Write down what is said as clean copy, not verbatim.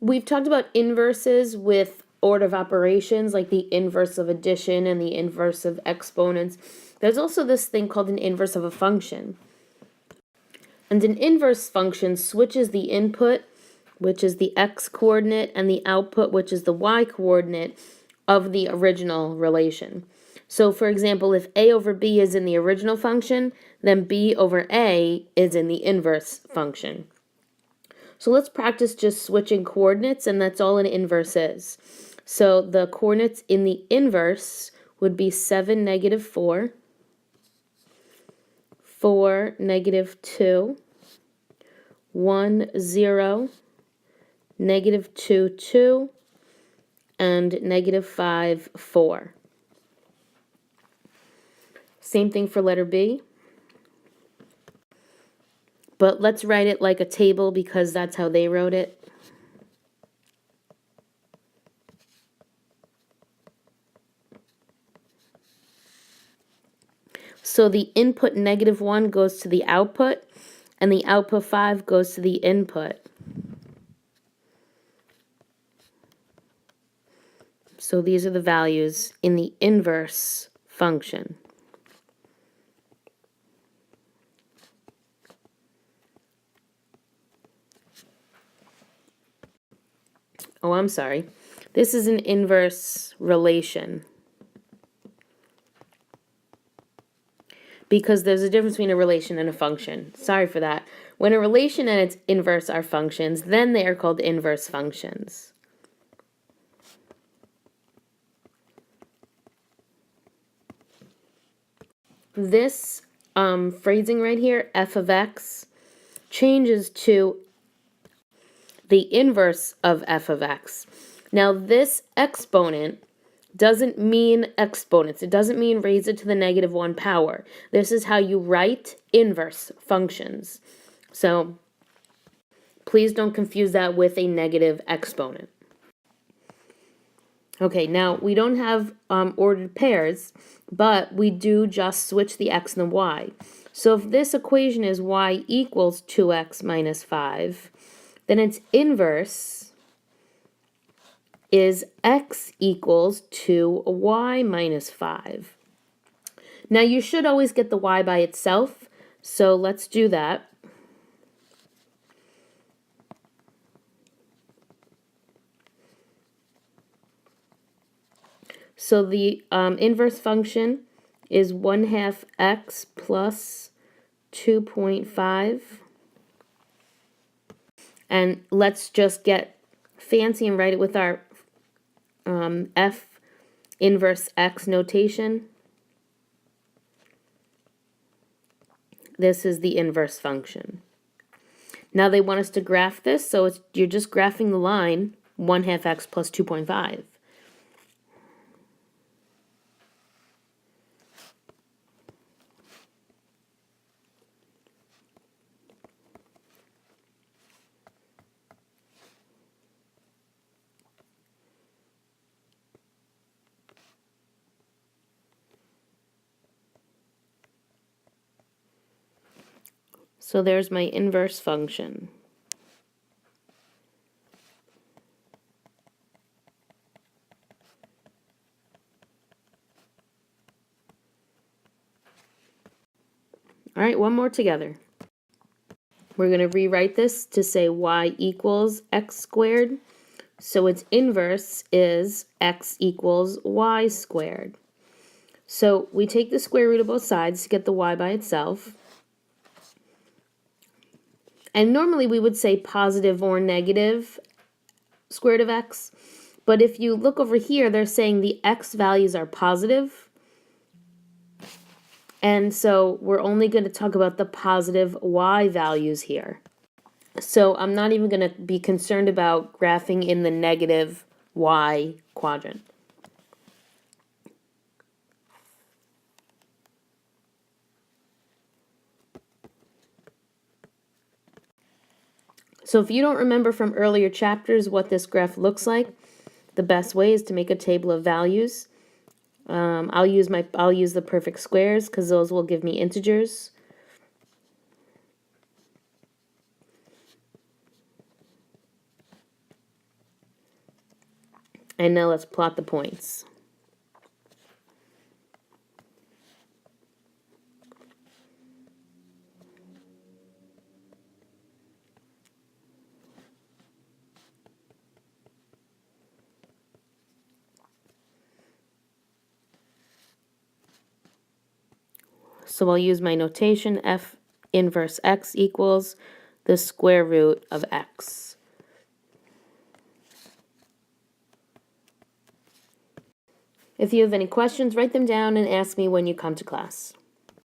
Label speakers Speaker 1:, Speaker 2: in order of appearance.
Speaker 1: We've talked about inverses with order of operations, like the inverse of addition and the inverse of exponents. There's also this thing called an inverse of a function. And an inverse function switches the input, which is the x coordinate, and the output, which is the y coordinate of the original relation. So, for example, if a over b is in the original function, then b over a is in the inverse function. So let's practice just switching coordinates, and that's all an inverse is. So the coordinates in the inverse would be 7, negative 4, 4, negative 2, 1, 0, negative 2, 2, and negative 5, 4. Same thing for letter B. But let's write it like a table because that's how they wrote it. So the input negative 1 goes to the output, and the output 5 goes to the input. So these are the values in the inverse function. Oh, I'm sorry. This is an inverse relation. Because there's a difference between a relation and a function. Sorry for that. When a relation and its inverse are functions, then they are called inverse functions. This phrasing right here, f of x, changes to the inverse of f of x. Now this exponent doesn't mean exponents. It doesn't mean raise it to the negative 1 power. This is how you write inverse functions. So please don't confuse that with a negative exponent. Okay, now we don't have ordered pairs, but we do just switch the x and the y. So if this equation is y equals 2x minus 5, then its inverse is x equals 2y minus 5. Now you should always get the y by itself, so let's do that. So the inverse function is 1/2 x plus 2.5. And let's just get fancy and write it with our f inverse x notation. This is the inverse function. Now they want us to graph this, so you're just graphing the line 1/2 x plus 2.5. So there's my inverse function. All right, one more together. We're going to rewrite this to say y equals x squared. So its inverse is x equals y squared. So we take the square root of both sides to get the y by itself. And normally we would say positive or negative square root of x. But if you look over here, they're saying the x values are positive. And so we're only going to talk about the positive y values here. So I'm not even going to be concerned about graphing in the negative y quadrant. So if you don't remember from earlier chapters what this graph looks like, the best way is to make a table of values. I'll use the perfect squares because those will give me integers. And now let's plot the points. So I'll use my notation. F inverse x equals the square root of x. If you have any questions, write them down and ask me when you come to class.